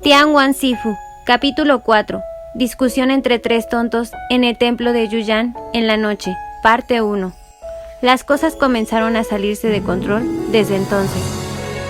Tianwan Sifu, capítulo 4. Discusión entre tres tontos en el templo de Yuyan en la noche, parte 1. Las cosas comenzaron a salirse de control desde entonces.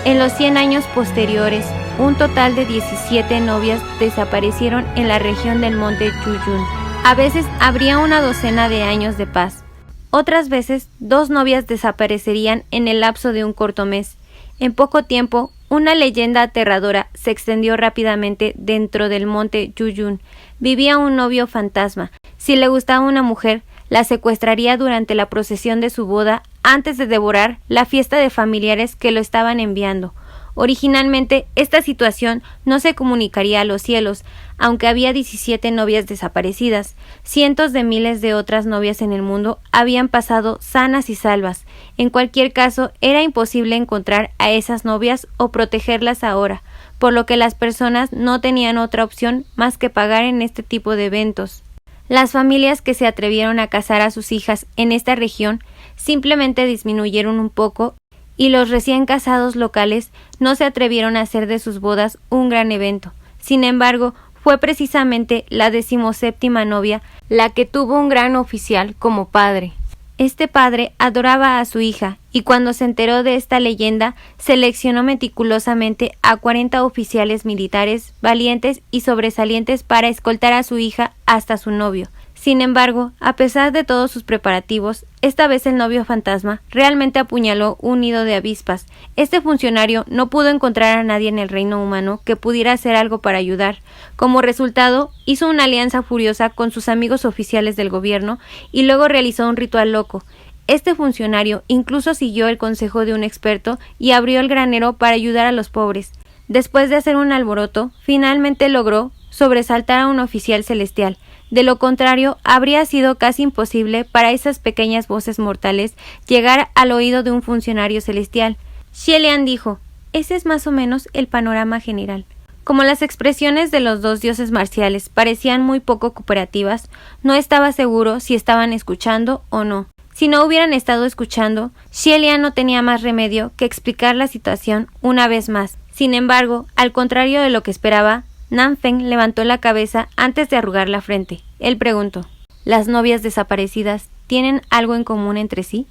En los 100 años posteriores, un total de 17 novias desaparecieron en la región del monte Yuyun. A veces habría una docena de años de paz. Otras veces, 2 novias desaparecerían en el lapso de un corto mes. En poco tiempo, una leyenda aterradora se extendió rápidamente dentro del monte Yuyun. Vivía un novio fantasma. Si le gustaba una mujer, la secuestraría durante la procesión de su boda antes de devorar la fiesta de familiares que lo estaban enviando. Originalmente, esta situación no se comunicaría a los cielos, aunque había 17 novias desaparecidas. Cientos de miles de otras novias en el mundo habían pasado sanas y salvas. En cualquier caso, era imposible encontrar a esas novias o protegerlas ahora, por lo que las personas no tenían otra opción más que pagar en este tipo de eventos. Las familias que se atrevieron a casar a sus hijas en esta región simplemente disminuyeron un poco y los recién casados locales no se atrevieron a hacer de sus bodas un gran evento. Sin embargo, fue precisamente la 17ª novia la que tuvo un gran oficial como padre. Este padre adoraba a su hija y cuando se enteró de esta leyenda, seleccionó meticulosamente a 40 oficiales militares valientes y sobresalientes para escoltar a su hija hasta su novio. Sin embargo, a pesar de todos sus preparativos, esta vez el novio fantasma realmente apuñaló un nido de avispas. Este funcionario no pudo encontrar a nadie en el reino humano que pudiera hacer algo para ayudar. Como resultado, hizo una alianza furiosa con sus amigos oficiales del gobierno y luego realizó un ritual loco. Este funcionario incluso siguió el consejo de un experto y abrió el granero para ayudar a los pobres. Después de hacer un alboroto, finalmente logró sobresaltar a un oficial celestial. De lo contrario, habría sido casi imposible para esas pequeñas voces mortales llegar al oído de un funcionario celestial. Xie Lian dijo: ese es más o menos el panorama general. Como las expresiones de los 2 dioses marciales parecían muy poco cooperativas, no estaba seguro si estaban escuchando o no. Si no hubieran estado escuchando, Xie Lian no tenía más remedio que explicar la situación una vez más. Sin embargo, al contrario de lo que esperaba, Nanfeng levantó la cabeza antes de arrugar la frente. Él preguntó: ¿las novias desaparecidas tienen algo en común entre sí?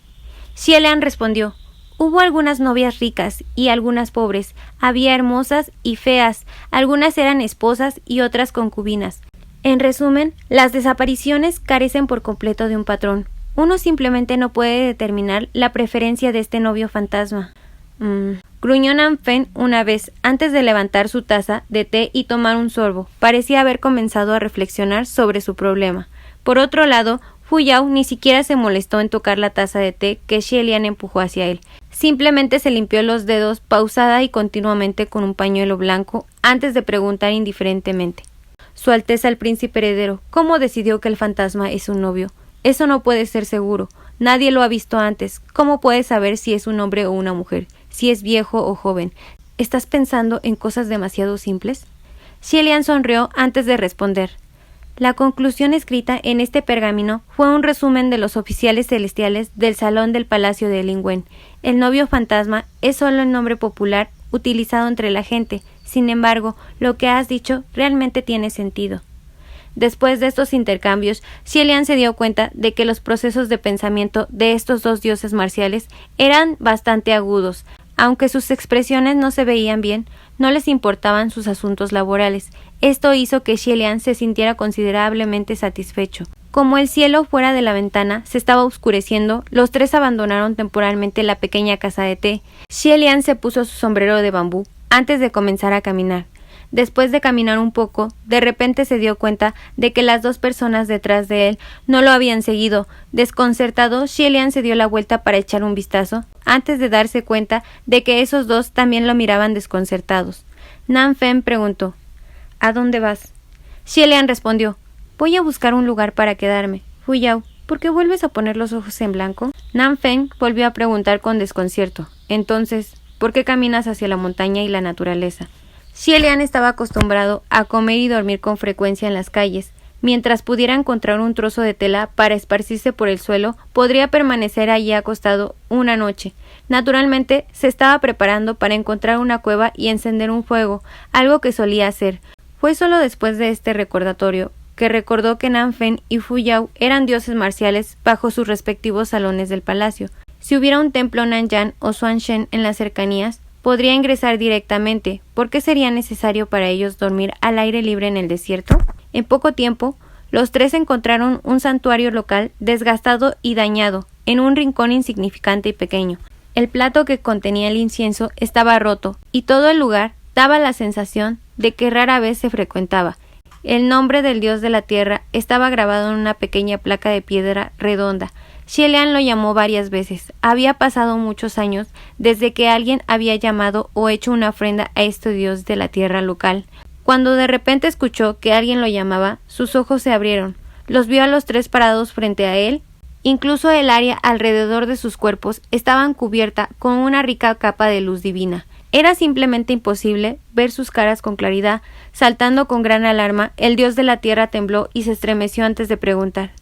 Xie Lian respondió: hubo algunas novias ricas y algunas pobres, había hermosas y feas, algunas eran esposas y otras concubinas. En resumen, las desapariciones carecen por completo de un patrón. Uno simplemente no puede determinar la preferencia de este novio fantasma. Gruñó Nanfeng una vez antes de levantar su taza de té y tomar un sorbo. Parecía haber comenzado a reflexionar sobre su problema. Por otro lado, Fu Yao ni siquiera se molestó en tocar la taza de té que Xie Lian empujó hacia él. Simplemente se limpió los dedos pausada y continuamente con un pañuelo blanco antes de preguntar indiferentemente: Su Alteza el Príncipe Heredero, ¿cómo decidió que el fantasma es un novio? Eso no puede ser seguro. Nadie lo ha visto antes. ¿Cómo puedes saber si es un hombre o una mujer? Si es viejo o joven. ¿Estás pensando en cosas demasiado simples? Xie Lian sonrió antes de responder. La conclusión escrita en este pergamino fue un resumen de los oficiales celestiales del salón del palacio de Lingwen. El novio fantasma es solo el nombre popular utilizado entre la gente. Sin embargo, lo que has dicho realmente tiene sentido. Después de estos intercambios, Xie Lian se dio cuenta de que los procesos de pensamiento de estos 2 dioses marciales eran bastante agudos. Aunque sus expresiones no se veían bien, no les importaban sus asuntos laborales. Esto hizo que Xie Lian se sintiera considerablemente satisfecho. Como el cielo fuera de la ventana se estaba oscureciendo, los 3 abandonaron temporalmente la pequeña casa de té. Xie Lian se puso su sombrero de bambú antes de comenzar a caminar. Después de caminar un poco, de repente se dio cuenta de que las 2 personas detrás de él no lo habían seguido. Desconcertado, Xie Lian se dio la vuelta para echar un vistazo, antes de darse cuenta de que esos 2 también lo miraban desconcertados. Nanfeng preguntó: ¿a dónde vas? Xie Lian respondió: voy a buscar un lugar para quedarme. Fu Yao, ¿por qué vuelves a poner los ojos en blanco? Nanfeng volvió a preguntar con desconcierto: entonces, ¿por qué caminas hacia la montaña y la naturaleza? Xie Lian estaba acostumbrado a comer y dormir con frecuencia en las calles. Mientras pudiera encontrar un trozo de tela para esparcirse por el suelo, podría permanecer allí acostado una noche. Naturalmente, se estaba preparando para encontrar una cueva y encender un fuego, algo que solía hacer. Fue solo después de este recordatorio que recordó que Nanfen y Fuyao eran dioses marciales bajo sus respectivos salones del palacio. Si hubiera un templo Nanyan o Xuanzhen en las cercanías, podría ingresar directamente. ¿Por qué sería necesario para ellos dormir al aire libre en el desierto? En poco tiempo, los tres encontraron un santuario local desgastado y dañado, en un rincón insignificante y pequeño. El plato que contenía el incienso estaba roto, y todo el lugar daba la sensación de que rara vez se frecuentaba. El nombre del dios de la tierra estaba grabado en una pequeña placa de piedra redonda. Xie Lian lo llamó varias veces. Había pasado muchos años desde que alguien había llamado o hecho una ofrenda a este dios de la tierra local. Cuando de repente escuchó que alguien lo llamaba, sus ojos se abrieron. Los vio a los tres parados frente a él. Incluso el área alrededor de sus cuerpos estaban cubierta con una rica capa de luz divina. Era simplemente imposible ver sus caras con claridad. Saltando con gran alarma, el dios de la tierra tembló y se estremeció antes de preguntar: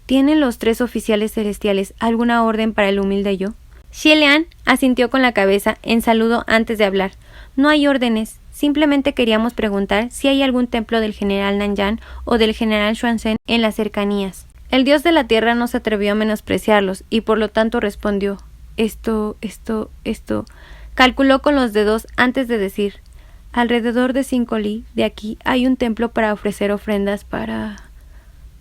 ¿Tienen los tres oficiales celestiales alguna orden para el humilde yo? Xie Lian asintió con la cabeza en saludo antes de hablar. No hay órdenes. Simplemente queríamos preguntar si hay algún templo del general Nanyan o del general Xuanzhen en las cercanías. El dios de la tierra no se atrevió a menospreciarlos y por lo tanto respondió: Esto. Calculó con los dedos antes de decir: alrededor de 5 li de aquí hay un templo para ofrecer ofrendas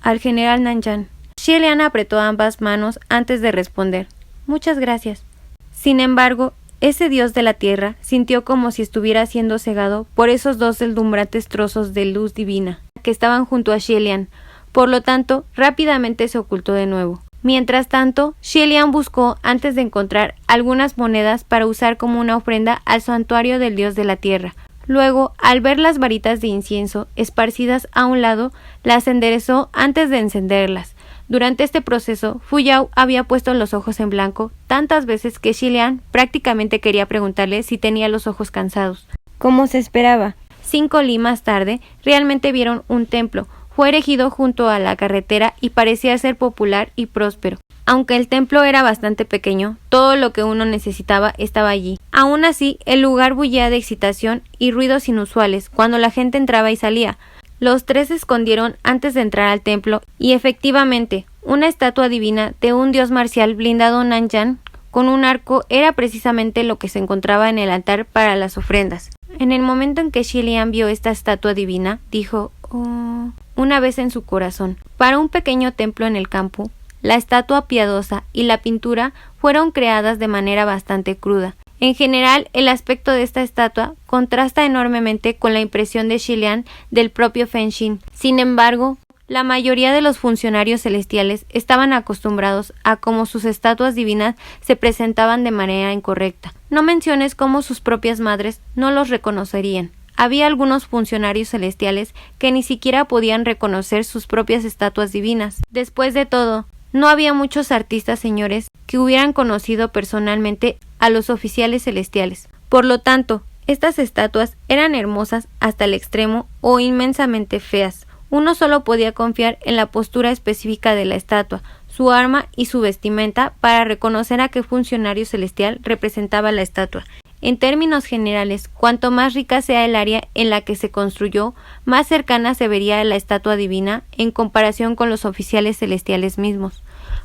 al general Nanyan. Xie Lian apretó ambas manos antes de responder: Muchas gracias. Sin embargo, ese dios de la tierra sintió como si estuviera siendo cegado por esos dos deslumbrantes trozos de luz divina que estaban junto a Xie Lian. Por lo tanto, rápidamente se ocultó de nuevo. Mientras tanto, Xie Lian buscó antes de encontrar algunas monedas para usar como una ofrenda al santuario del dios de la tierra. Luego, al ver las varitas de incienso esparcidas a un lado, las enderezó antes de encenderlas. Durante este proceso, Fuyao había puesto los ojos en blanco tantas veces que Xie Lian prácticamente quería preguntarle si tenía los ojos cansados. Como se esperaba, 5 li más tarde, realmente vieron un templo. Fue erigido junto a la carretera y parecía ser popular y próspero. Aunque el templo era bastante pequeño, todo lo que uno necesitaba estaba allí. Aún así, el lugar bullía de excitación y ruidos inusuales cuando la gente entraba y salía. Los tres se escondieron antes de entrar al templo y efectivamente, una estatua divina de un dios marcial blindado Nanyan con un arco era precisamente lo que se encontraba en el altar para las ofrendas. En el momento en que Xie Lian vio esta estatua divina, dijo: "Oh", una vez en su corazón. Para un pequeño templo en el campo, la estatua piadosa y la pintura fueron creadas de manera bastante cruda. En general, el aspecto de esta estatua contrasta enormemente con la impresión de Xie Lian del propio Fengxin. Sin embargo, la mayoría de los funcionarios celestiales estaban acostumbrados a cómo sus estatuas divinas se presentaban de manera incorrecta. No menciones cómo sus propias madres no los reconocerían. Había algunos funcionarios celestiales que ni siquiera podían reconocer sus propias estatuas divinas. Después de todo, no había muchos artistas señores que hubieran conocido personalmente a los oficiales celestiales. Por lo tanto, estas estatuas eran hermosas hasta el extremo o inmensamente feas. Uno solo podía confiar en la postura específica de la estatua, su arma y su vestimenta para reconocer a qué funcionario celestial representaba la estatua. En términos generales, cuanto más rica sea el área en la que se construyó, más cercana se vería la estatua divina en comparación con los oficiales celestiales mismos.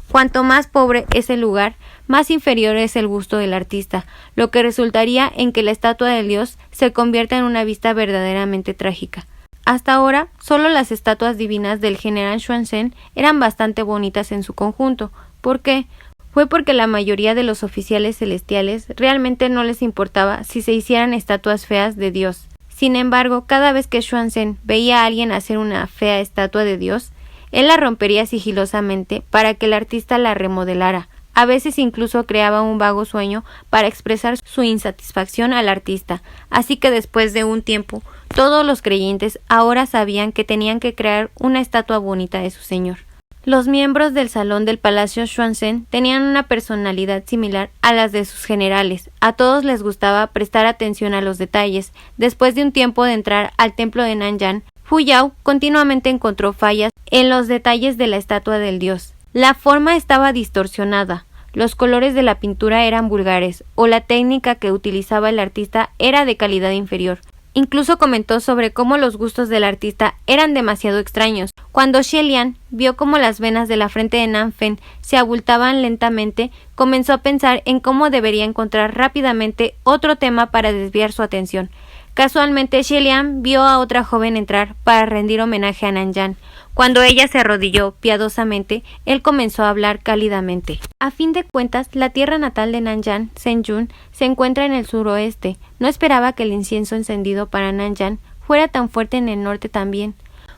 Cuanto más pobre es el lugar, más inferior es el gusto del artista, lo que resultaría en que la estatua del dios se convierta en una vista verdaderamente trágica. Hasta ahora, solo las estatuas divinas del general Xuanzhen eran bastante bonitas en su conjunto. ¿Por qué? Fue porque la mayoría de los oficiales celestiales realmente no les importaba si se hicieran estatuas feas de Dios. Sin embargo, cada vez que Xuanzhen veía a alguien hacer una fea estatua de Dios, él la rompería sigilosamente para que el artista la remodelara. A veces incluso creaba un vago sueño para expresar su insatisfacción al artista. Así que después de un tiempo, todos los creyentes ahora sabían que tenían que crear una estatua bonita de su señor. Los miembros del salón del Palacio Xuanzhen tenían una personalidad similar a las de sus generales. A todos les gustaba prestar atención a los detalles. Después de un tiempo de entrar al templo de Nanyan, Fu Yao continuamente encontró fallas en los detalles de la estatua del dios. La forma estaba distorsionada, los colores de la pintura eran vulgares, o la técnica que utilizaba el artista era de calidad inferior. Incluso comentó sobre cómo los gustos del artista eran demasiado extraños. Cuando Xie Lian vio cómo las venas de la frente de Nanfeng se abultaban lentamente, comenzó a pensar en cómo debería encontrar rápidamente otro tema para desviar su atención. Casualmente, Xie Lian vio a otra joven entrar para rendir homenaje a Nanyan. Cuando ella se arrodilló piadosamente, él comenzó a hablar cálidamente. A fin de cuentas, la tierra natal de Nanyan, Zhenjun, se encuentra en el suroeste. No esperaba que el incienso encendido para Nanyan fuera tan fuerte en el norte también.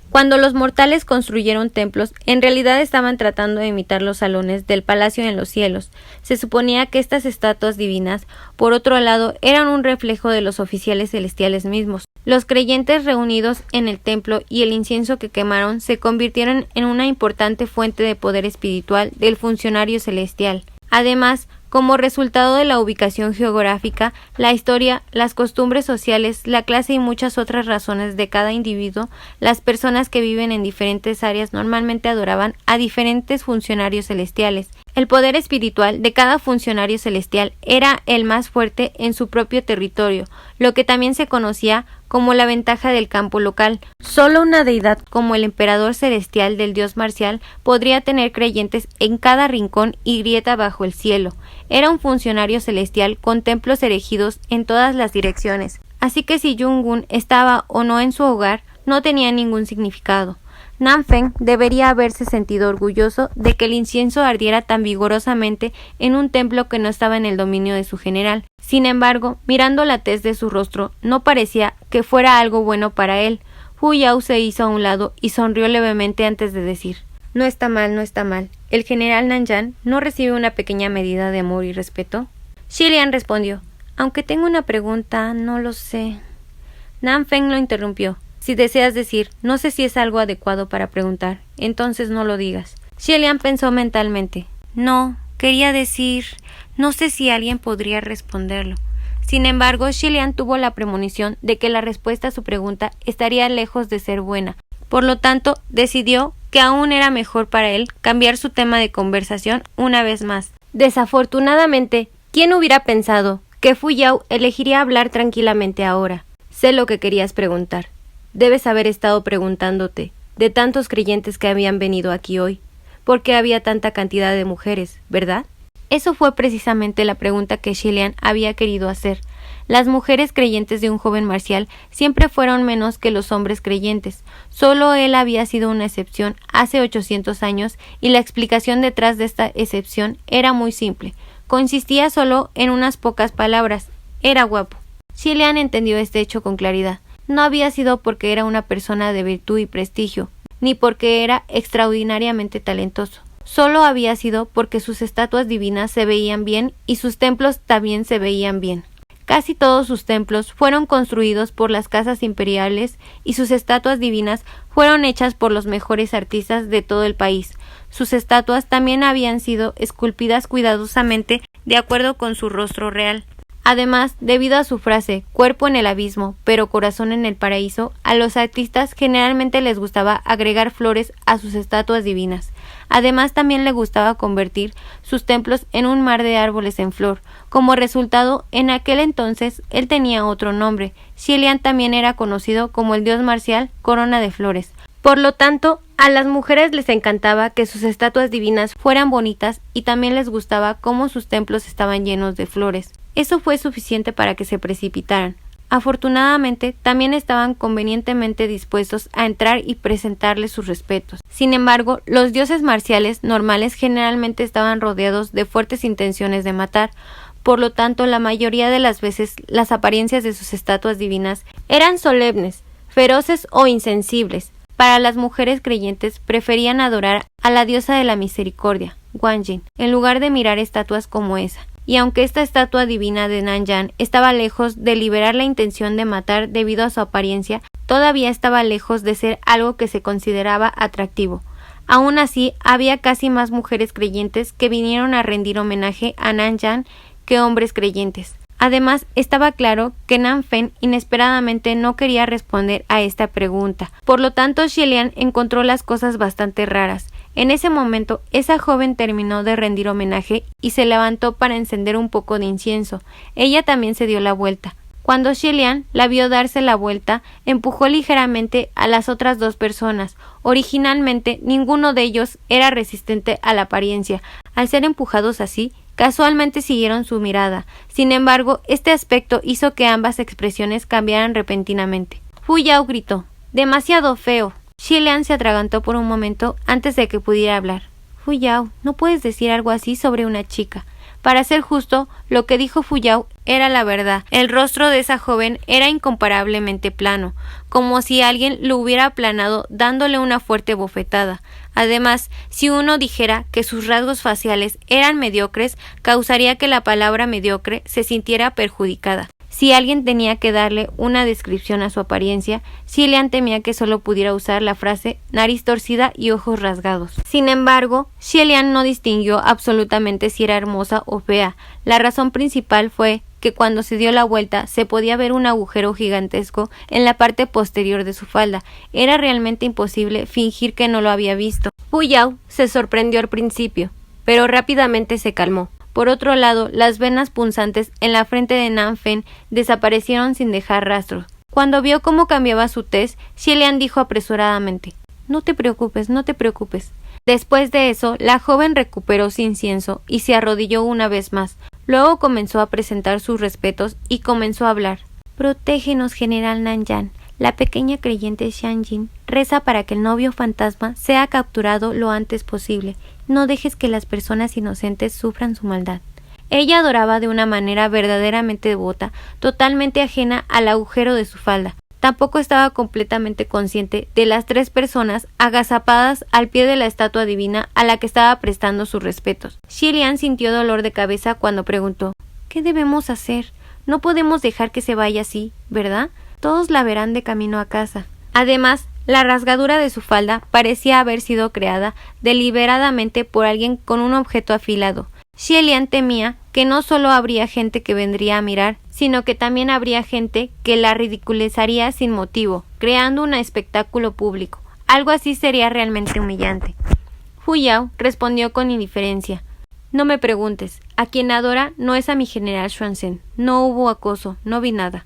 Cuando los mortales construyeron templos, en realidad estaban tratando de imitar los salones del palacio en los cielos. Se suponía que estas estatuas divinas, por otro lado, eran un reflejo de los oficiales celestiales mismos. Los creyentes reunidos en el templo y el incienso que quemaron se convirtieron en una importante fuente de poder espiritual del funcionario celestial. Además, como resultado de la ubicación geográfica, la historia, las costumbres sociales, la clase y muchas otras razones de cada individuo, las personas que viven en diferentes áreas normalmente adoraban a diferentes funcionarios celestiales. El poder espiritual de cada funcionario celestial era el más fuerte en su propio territorio, lo que también se conocía como la ventaja del campo local. Solo una deidad como el emperador celestial del dios marcial podría tener creyentes en cada rincón y grieta bajo el cielo. Era un funcionario celestial con templos erigidos en todas las direcciones, así que si Jung-gun estaba o no en su hogar no tenía ningún significado. Nanfeng debería haberse sentido orgulloso de que el incienso ardiera tan vigorosamente en un templo que no estaba en el dominio de su general. Sin embargo, mirando la tez de su rostro, no parecía que fuera algo bueno para él. Fu Yao se hizo a un lado y sonrió levemente antes de decir: No está mal, no está mal. ¿El general Nanyan no recibe una pequeña medida de amor y respeto? Xie Lian respondió: Aunque tengo una pregunta, no lo sé. Nanfeng lo interrumpió. Si deseas decir, no sé si es algo adecuado para preguntar, entonces no lo digas. Xie Lian pensó mentalmente. No, quería decir, no sé si alguien podría responderlo. Sin embargo, Xie Lian tuvo la premonición de que la respuesta a su pregunta estaría lejos de ser buena. Por lo tanto, decidió que aún era mejor para él cambiar su tema de conversación una vez más. Desafortunadamente, ¿quién hubiera pensado que Fu Yao elegiría hablar tranquilamente ahora? Sé lo que querías preguntar. Debes haber estado preguntándote, de tantos creyentes que habían venido aquí hoy, ¿por qué había tanta cantidad de mujeres, verdad? Eso fue precisamente la pregunta que Xie Lian había querido hacer. Las mujeres creyentes de un joven marcial siempre fueron menos que los hombres creyentes. Solo él había sido una excepción hace 800 años y la explicación detrás de esta excepción era muy simple. Consistía solo en unas pocas palabras. Era guapo. Xie Lian entendió este hecho con claridad. No había sido porque era una persona de virtud y prestigio, ni porque era extraordinariamente talentoso. Solo había sido porque sus estatuas divinas se veían bien y sus templos también se veían bien. Casi todos sus templos fueron construidos por las casas imperiales y sus estatuas divinas fueron hechas por los mejores artistas de todo el país. Sus estatuas también habían sido esculpidas cuidadosamente de acuerdo con su rostro real. Además, debido a su frase, cuerpo en el abismo, pero corazón en el paraíso, a los artistas generalmente les gustaba agregar flores a sus estatuas divinas. Además, también le gustaba convertir sus templos en un mar de árboles en flor. Como resultado, en aquel entonces, él tenía otro nombre. Xie Lian también era conocido como el dios marcial Corona de Flores. Por lo tanto, a las mujeres les encantaba que sus estatuas divinas fueran bonitas y también les gustaba cómo sus templos estaban llenos de flores. Eso fue suficiente para que se precipitaran. Afortunadamente, también estaban convenientemente dispuestos a entrar y presentarles sus respetos. Sin embargo, los dioses marciales normales generalmente estaban rodeados de fuertes intenciones de matar. Por lo tanto, la mayoría de las veces las apariencias de sus estatuas divinas eran solemnes, feroces o insensibles. Para las mujeres creyentes preferían adorar a la diosa de la misericordia, Guanyin, en lugar de mirar estatuas como esa. Y aunque esta estatua divina de Nanyan estaba lejos de liberar la intención de matar debido a su apariencia, todavía estaba lejos de ser algo que se consideraba atractivo. Aún así, había casi más mujeres creyentes que vinieron a rendir homenaje a Nanyan que hombres creyentes. Además, estaba claro que Nanfen inesperadamente no quería responder a esta pregunta. Por lo tanto, Xielian encontró las cosas bastante raras. En ese momento, esa joven terminó de rendir homenaje y se levantó para encender un poco de incienso. Ella también se dio la vuelta. Cuando Xielian la vio darse la vuelta, empujó ligeramente a las otras dos personas. Originalmente, ninguno de ellos era resistente a la apariencia. Al ser empujados así, casualmente siguieron su mirada. Sin embargo, este aspecto hizo que ambas expresiones cambiaran repentinamente. Fu Yao gritó: «¡Demasiado feo!». Xielian se atragantó por un momento antes de que pudiera hablar. «Fu Yao, no puedes decir algo así sobre una chica». Para ser justo, lo que dijo Fu Yao era la verdad. El rostro de esa joven era incomparablemente plano, como si alguien lo hubiera aplanado dándole una fuerte bofetada. Además, si uno dijera que sus rasgos faciales eran mediocres, causaría que la palabra mediocre se sintiera perjudicada. Si alguien tenía que darle una descripción a su apariencia, Xielian temía que solo pudiera usar la frase nariz torcida y ojos rasgados. Sin embargo, Xielian no distinguió absolutamente si era hermosa o fea. La razón principal fue que cuando se dio la vuelta se podía ver un agujero gigantesco en la parte posterior de su falda. Era realmente imposible fingir que no lo había visto. Fu Yao se sorprendió al principio, pero rápidamente se calmó. Por otro lado, las venas punzantes en la frente de Nanfen desaparecieron sin dejar rastros. Cuando vio cómo cambiaba su tez, Xielian dijo apresuradamente: «No te preocupes, no te preocupes». Después de eso, la joven recuperó su incienso y se arrodilló una vez más. Luego comenzó a presentar sus respetos y comenzó a hablar. «Protégenos, general Nanyan. La pequeña creyente Xianjin reza para que el novio fantasma sea capturado lo antes posible. No dejes que las personas inocentes sufran su maldad». Ella adoraba de una manera verdaderamente devota, totalmente ajena al agujero de su falda. Tampoco estaba completamente consciente de las tres personas agazapadas al pie de la estatua divina a la que estaba prestando sus respetos. Xielian sintió dolor de cabeza cuando preguntó: «¿Qué debemos hacer? No podemos dejar que se vaya así, ¿verdad? Todos la verán de camino a casa». Además, la rasgadura de su falda parecía haber sido creada deliberadamente por alguien con un objeto afilado. Xielian temía que no solo habría gente que vendría a mirar, sino que también habría gente que la ridiculizaría sin motivo, creando un espectáculo público. Algo así sería realmente humillante. Fu Yao respondió con indiferencia: «No me preguntes. A quien adora no es a mi general Xuanzhen. No hubo acoso, no vi nada».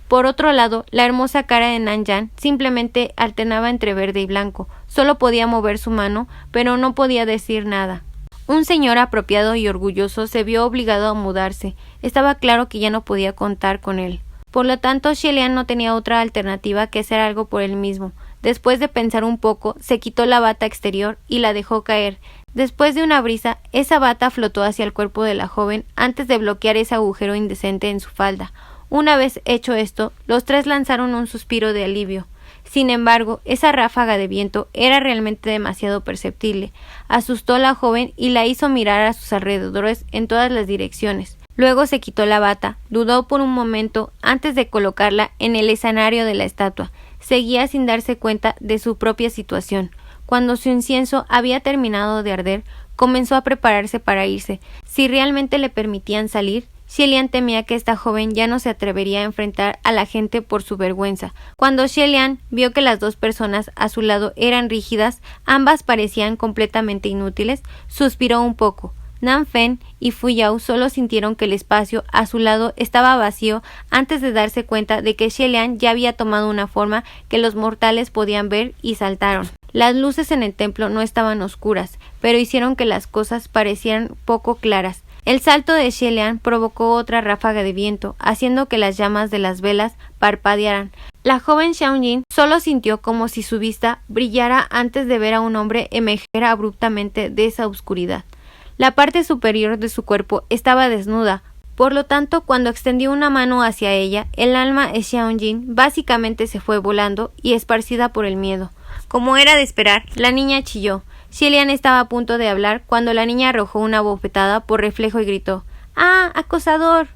Por otro lado, la hermosa cara de Nanyan simplemente alternaba entre verde y blanco. Solo podía mover su mano, pero no podía decir nada. Un señor apropiado y orgulloso se vio obligado a mudarse. Estaba claro que ya no podía contar con él. Por lo tanto, Xielian no tenía otra alternativa que hacer algo por él mismo. Después de pensar un poco, se quitó la bata exterior y la dejó caer. Después de una brisa, esa bata flotó hacia el cuerpo de la joven antes de bloquear ese agujero indecente en su falda. Una vez hecho esto, los tres lanzaron un suspiro de alivio. Sin embargo, esa ráfaga de viento era realmente demasiado perceptible. Asustó a la joven y la hizo mirar a sus alrededores en todas las direcciones. Luego se quitó la bata, dudó por un momento antes de colocarla en el escenario de la estatua. Seguía sin darse cuenta de su propia situación. Cuando su incienso había terminado de arder, comenzó a prepararse para irse. Si realmente le permitían salir, Xielian temía que esta joven ya no se atrevería a enfrentar a la gente por su vergüenza. Cuando Xielian vio que las dos personas a su lado eran rígidas, ambas parecían completamente inútiles, suspiró un poco. Nanfen y Fu Yao solo sintieron que el espacio a su lado estaba vacío antes de darse cuenta de que Xielian ya había tomado una forma que los mortales podían ver y saltaron. Las luces en el templo no estaban oscuras, pero hicieron que las cosas parecieran poco claras. El salto de Xielian provocó otra ráfaga de viento, haciendo que las llamas de las velas parpadearan. La joven Xiaojin solo sintió como si su vista brillara antes de ver a un hombre emerger abruptamente de esa oscuridad. La parte superior de su cuerpo estaba desnuda, por lo tanto, cuando extendió una mano hacia ella, el alma de Xiaojin básicamente se fue volando y esparcida por el miedo. Como era de esperar, la niña chilló. Xielian estaba a punto de hablar cuando la niña arrojó una bofetada por reflejo y gritó: «¡Ah, acosador!».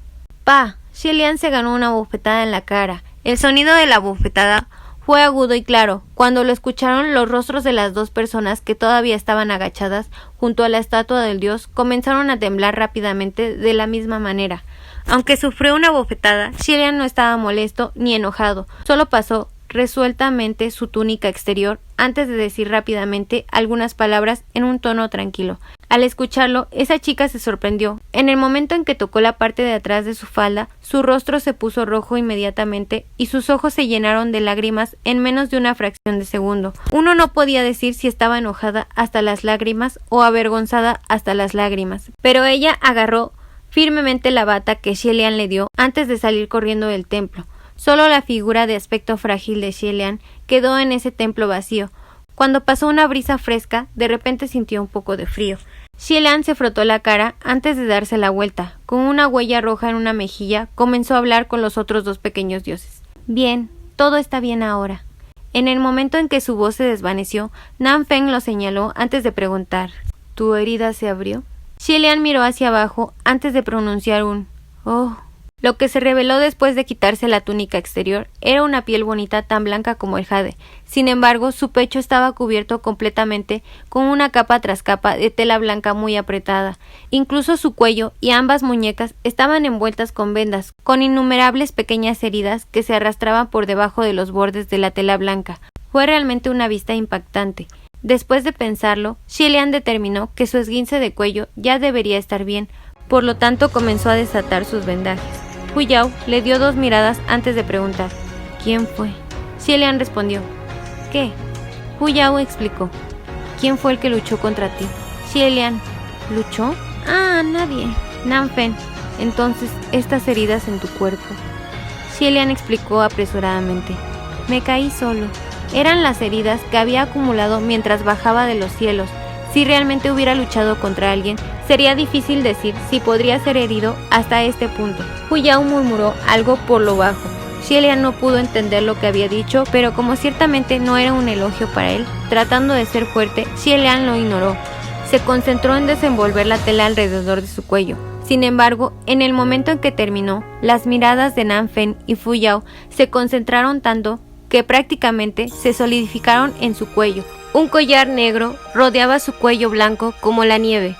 ¡Pa! Xielian se ganó una bofetada en la cara. El sonido de la bofetada fue agudo y claro. Cuando lo escucharon, los rostros de las dos personas que todavía estaban agachadas junto a la estatua del dios comenzaron a temblar rápidamente de la misma manera. Aunque sufrió una bofetada, Xie-Lian no estaba molesto ni enojado, solo pasó resueltamente su túnica exterior antes de decir rápidamente algunas palabras en un tono tranquilo. Al escucharlo, esa chica se sorprendió. En el momento en que tocó la parte de atrás de su falda, su rostro se puso rojo inmediatamente y sus ojos se llenaron de lágrimas en menos de una fracción de segundo. Uno no podía decir si estaba enojada hasta las lágrimas o avergonzada hasta las lágrimas, pero ella agarró firmemente la bata que Xie-Lian le dio antes de salir corriendo del templo. Solo la figura de aspecto frágil de Xie-Lian quedó en ese templo vacío. Cuando pasó una brisa fresca, de repente sintió un poco de frío. Xie-Lian se frotó la cara antes de darse la vuelta. Con una huella roja en una mejilla, comenzó a hablar con los otros dos pequeños dioses. Bien, todo está bien ahora. En el momento en que su voz se desvaneció, Nanfeng lo señaló antes de preguntar: ¿Tu herida se abrió? Xie-Lian miró hacia abajo antes de pronunciar un «Oh». Lo que se reveló después de quitarse la túnica exterior era una piel bonita tan blanca como el jade. Sin embargo, su pecho estaba cubierto completamente con una capa tras capa de tela blanca muy apretada. Incluso su cuello y ambas muñecas estaban envueltas con vendas, con innumerables pequeñas heridas que se arrastraban por debajo de los bordes de la tela blanca. Fue realmente una vista impactante. Después de pensarlo, Xie-Lian determinó que su esguince de cuello ya debería estar bien, por lo tanto comenzó a desatar sus vendajes. Hu Yao le dio 2 miradas antes de preguntar: ¿Quién fue? Xie-Lian respondió: ¿Qué? Hu Yao explicó: ¿Quién fue el que luchó contra ti? Xie-Lian: ¿Luchó? Ah, nadie. Nanfeng: entonces, estas heridas en tu cuerpo. Xie-Lian explicó apresuradamente: Me caí solo. Eran las heridas que había acumulado mientras bajaba de los cielos. Si realmente hubiera luchado contra alguien, sería difícil decir si podría ser herido hasta este punto. Hu Yao murmuró algo por lo bajo. Xie-Lian no pudo entender lo que había dicho, pero como ciertamente no era un elogio para él, tratando de ser fuerte, Xie-Lian lo ignoró. Se concentró en desenvolver la tela alrededor de su cuello. Sin embargo, en el momento en que terminó, las miradas de Nanfeng y Hu Yao se concentraron tanto que prácticamente se solidificaron en su cuello. Un collar negro rodeaba su cuello blanco como la nieve.